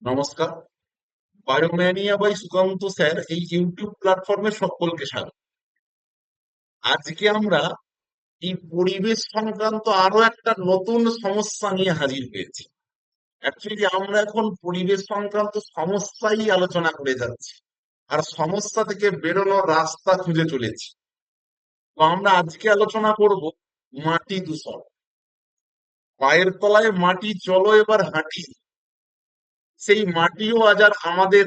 নমস্কার। বায়োম্যানিয়া by Sukanta sir এই YouTube প্ল্যাটফর্মে সকলকে স্বাগত। আজকে আমরা এই পরিবেশ সংক্রান্ত আরো একটা নতুন সমস্যা নিয়ে হাজির হয়েছি। অ্যাকচুয়ালি আমরা এখন পরিবেশ সংক্রান্ত সমস্যাই আলোচনা করে যাচ্ছি, আর সমস্যা থেকে বেরোনোর রাস্তা খুঁজে চলেছি। তো আমরা আজকে আলোচনা করব মাটি দূষণ। পায়ের তলায় মাটি, চলো এবার হাঁটি। সেই মাটিও আজ আর আমাদের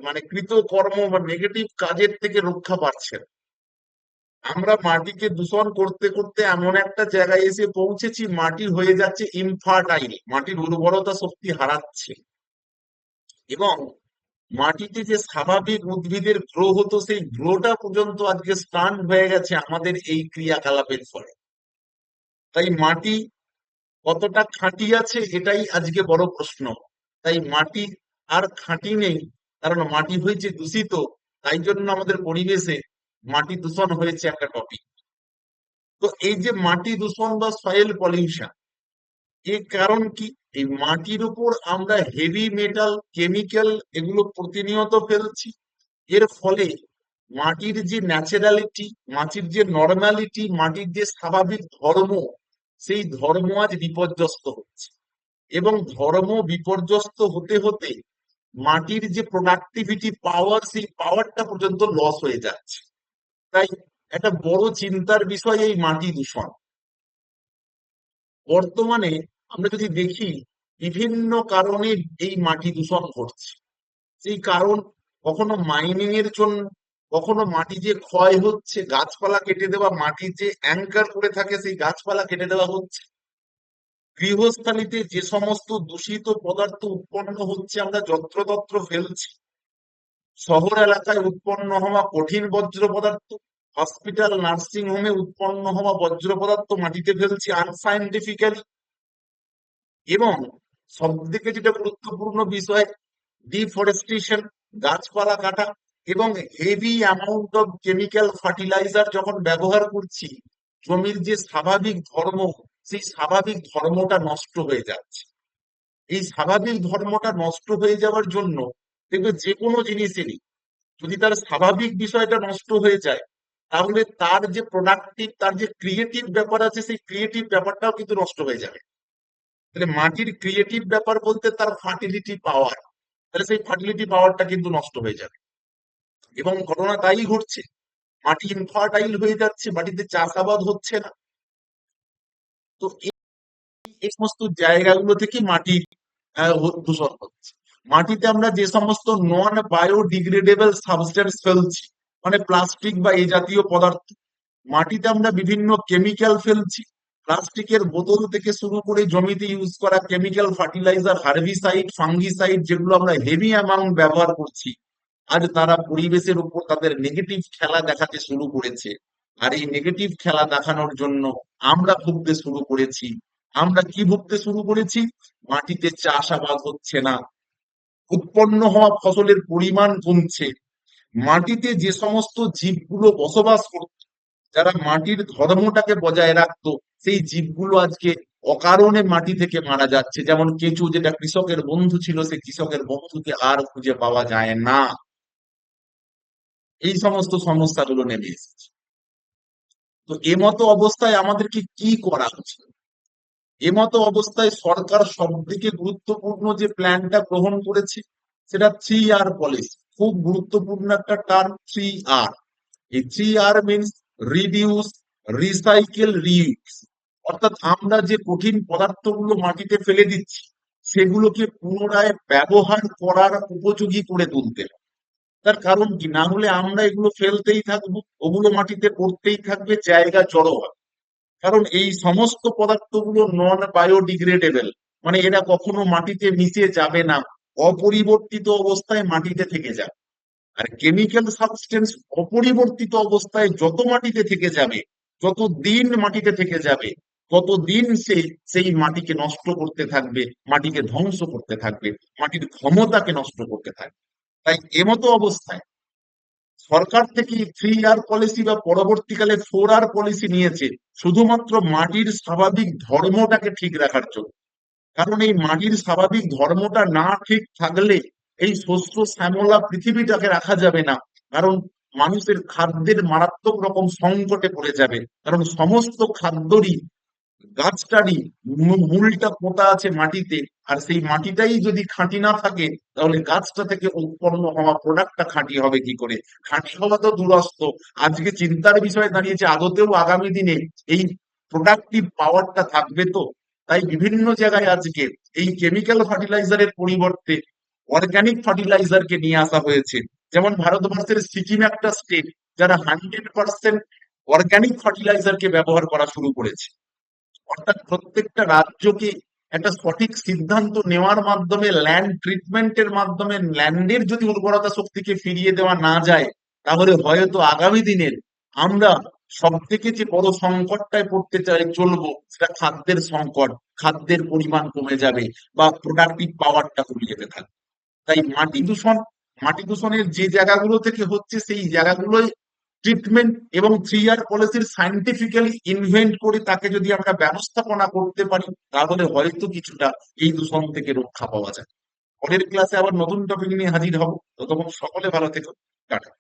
মানে কৃতকর্ম বা নেগেটিভ কাজের থেকে রক্ষা পাচ্ছে না। আমরা মাটিকে দূষণ করতে করতে এমন একটা জায়গায় এসে পৌঁছেছি, মাটি হয়ে যাচ্ছে ইনফার্টাইল, মাটির উর্বরতা শক্তি হারাচ্ছে। এবং মাটিতে যে স্বাভাবিক উদ্ভিদের গ্রো হতো, সেই গ্রোটা পর্যন্ত আজকে স্টান্ট হয়ে গেছে আমাদের এই ক্রিয়াকলাপের ফলে। তাই মাটি কতটা খাঁটি আছে এটাই আজকে বড় প্রশ্ন। তাই মাটি আর খাঁটি নেই, কারণ মাটি হয়েছে দূষিত। তাই জন্য আমাদের পরিবেশে মাটি দূষণ হয়েছে একটা টপিক। তো এই যে মাটি দূষণ বা সয়েল পলিউশন, এর কারণ কি? এই মাটির উপর আমরা হেভি মেটাল, কেমিক্যাল এগুলো প্রতিনিয়ত ফেলছি। এর ফলে মাটির যে ন্যাচারালিটি, মাটির যে নর্মালিটি, মাটির যে স্বাভাবিক ধর্ম, সেই ধর্ম আজ বিপর্যস্ত হচ্ছে। এবং ধর্ম বিপর্যস্ত হতে হতে মাটির যে প্রোডাক্টিভিটি পাওয়ার, সেই পাওয়ারটা পর্যন্ত লস হয়ে যাচ্ছে। তাই একটা বড় চিন্তার বিষয় এই মাটি দূষণ। বর্তমানে আমরা যদি দেখি, বিভিন্ন কারণে এই মাটি দূষণ ঘটছে। সেই কারণ কখনো মাইনিং এর জন্য, কখনো মাটি যে ক্ষয় হচ্ছে, গাছপালা কেটে দেওয়া, মাটি যে অ্যাঙ্কার করে থাকে সেই গাছপালা কেটে দেওয়া হচ্ছে। গৃহস্থালিতে যে সমস্ত দূষিত পদার্থ উৎপন্ন হচ্ছে আমরা যত্রতত্র ফেলছি। শহর এলাকায় উৎপন্ন হওয়া কঠিন বর্জ্য পদার্থ, হসপিটাল নার্সিং হোমে উৎপন্ন হওয়া বর্জ্য পদার্থ মাটিতে ফেলছি আনসাইন্টিফিক্যালি। এবং সব থেকে যেটা গুরুত্বপূর্ণ বিষয়, ডিফরেস্টেশন, গাছপালা কাটা, এবং heavy amount of chemical fertiliser যখন ব্যবহার করছি, জমির যে স্বাভাবিক ধর্ম, সেই স্বাভাবিক ধর্মটা নষ্ট হয়ে যাচ্ছে। এই স্বাভাবিক ধর্মটা নষ্ট হয়ে যাওয়ার জন্য দেখবে যে কোনো জিনিসেরই যদি তার স্বাভাবিক বিষয়টা নষ্ট হয়ে যায়, তাহলে তার যে প্রোডাক্টিভ, তার যে ক্রিয়েটিভ ব্যাপার আছে, সেই ক্রিয়েটিভ ব্যাপারটাও কিন্তু নষ্ট হয়ে যাবে। তাহলে মাটির ক্রিয়েটিভ ব্যাপার বলতে তার ফার্টিলিটি পাওয়ার, তাহলে সেই ফার্টিলিটি পাওয়ারটা কিন্তু নষ্ট হয়ে যাবে। এবং ঘটনা তাই ঘটছে, মাটি ইনফার্টাইল হয়ে যাচ্ছে, মাটিতে চাষাবাদ হচ্ছে না। তো এই সমস্ত জায়গাগুলো থেকে মাটি দূষণ হচ্ছে। মাটিতে আমরা যে সমস্ত নন বায়োডিগ্রেডেবল সাবস্টেন্স ফেলছি, মানে প্লাস্টিক বা এই জাতীয় পদার্থ, মাটিতে আমরা বিভিন্ন কেমিক্যাল ফেলছি, প্লাস্টিকের বোতল থেকে শুরু করে জমিতে ইউজ করা কেমিক্যাল ফার্টিলাইজার, হার্বিসাইড, ফাঙ্গিসাইড, যেগুলো আমরা হেভি অ্যামাউন্ট ব্যবহার করছি, আজ তারা পরিবেশের উপর তাদের নেগেটিভ খেলা দেখাতে শুরু করেছে। আর এই নেগেটিভ খেলা দেখানোর জন্য আমরা ভুগতে শুরু করেছি। আমরা কি ভুগতে শুরু করেছি? মাটিতে চাষাবাদ হচ্ছে না, উৎপন্ন হওয়া ফসলের পরিমাণ কমছে। মাটিতে যে সমস্ত জীবগুলো বসবাস করত, যারা মাটির ধর্মটাকে বজায় রাখতো, সেই জীবগুলো আজকে অকারণে মাটি থেকে মারা যাচ্ছে। যেমন কেঁচো, যেটা কৃষকের বন্ধু ছিল, সেই কৃষকের বন্ধুকে আর খুঁজে পাওয়া যায় না। এই সমস্ত সমস্যাগুলো নেমে এসেছে। তো এমতো অবস্থায় আমাদেরকে কি করা উচিত? এমতো অবস্থায় সরকার সব থেকে গুরুত্বপূর্ণ যে প্ল্যানটা গ্রহণ করেছে, সেটা 3R পলিসি। খুব গুরুত্বপূর্ণ একটা টার্ম, 3R। এই 3R means reduce, recycle, reuse. অর্থাৎ আমরা যে কঠিন পদার্থগুলো মাটিতে ফেলে দিচ্ছি, সেগুলোকে পুনরায় ব্যবহার করার উপযোগী করে তুলতে হবে। তার কারণ কি, না হলে আমরা এগুলো ফেলতেই থাকবো, ওগুলো মাটিতে পড়তেই থাকবে, জায়গা জড়ো হবে। কারণ এই সমস্ত পদার্থগুলো নন বায়োডিগ্রেডেবল, মানে এরা কখনো মাটিতে মিশে যাবে না, অপরিবর্তিত অবস্থায় মাটিতে থেকে যাবে। আর কেমিক্যাল সাবস্টেন্স অপরিবর্তিত অবস্থায় যত মাটিতে থেকে যাবে, যত দিন মাটিতে থেকে যাবে, ততদিন সে সেই মাটিকে নষ্ট করতে থাকবে, মাটিকে ধ্বংস করতে থাকবে, মাটির ক্ষমতাকে নষ্ট করতে থাকবে। তাই এমতো অবস্থায় সরকার থেকে 3R পলিসি বা পরবর্তীকালে 4R পলিসি নিয়েছে, শুধুমাত্র মাটির স্বাভাবিক ধর্মটাকে ঠিক রাখার জন্য। কারণ এই মাটির স্বাভাবিক ধর্মটা না ঠিক থাকলে এই শস্য শ্যামলা পৃথিবীটাকে রাখা যাবে না। কারণ মানুষের খাদ্যের মারাত্মক রকম সংকটে পড়ে যাবে, কারণ সমস্ত খাদ্যরই, গাছটারই মূলটা পোঁতা আছে মাটিতে। আর সেই মাটিটাই যদি খাঁটি না থাকে, তাহলে গাছটা থেকে উৎপন্ন হওয়া প্রোডাক্টটা খাঁটি হবে কি করে? খাঁটি হওয়া তো দূরস্থ, আজকে চিন্তার বিষয় দাঁড়িয়েছে আদতেও আগামী দিনে এই প্রোডাক্টিভ পাওয়ারটা থাকবে তো। তাই বিভিন্ন জায়গায় আজকে এই কেমিক্যাল ফার্টিলাইজারের পরিবর্তে অর্গানিক ফার্টিলাইজারকে নিয়ে আসা হয়েছে। যেমন ভারতবর্ষের সিকিম একটা স্টেট, যারা 100% অর্গানিক ফার্টিলাইজারকে ব্যবহার করা শুরু করেছে। অর্থাৎ প্রত্যেকটা রাজ্যকে একটা সঠিক সিদ্ধান্ত নেওয়ার মাধ্যমে, ল্যান্ড ট্রিটমেন্টের মাধ্যমে ল্যান্ডের যদি উর্বরতা শক্তিকে ফিরিয়ে দেওয়া না যায়, তাহলে হয়তো আগামী দিনের আমরা সব থেকে যে বড় সংকটটায় পড়তে চাই চলবো, সেটা খাদ্যের সংকট। খাদ্যের পরিমাণ কমে যাবে বা প্রোডাক্টিভ পাওয়ারটা কমে যেতে থাকবে। তাই মাটি দূষণের যে জায়গাগুলো থেকে হচ্ছে, সেই জায়গাগুলোই ট্রিটমেন্ট এবং 3 ইয়ার পলিসির সাইন্টিফিক্যালি ইনভেন্ট করে তাকে যদি আমরা ব্যবস্থাপনা করতে পারি, তাহলে হয়তো কিছুটা এই দূষণ থেকে রক্ষা পাওয়া যায়। পরের ক্লাসে আবার নতুন টপিক নিয়ে হাজির হব। ততক্ষণ সকলে ভালো থেকো। টাটা।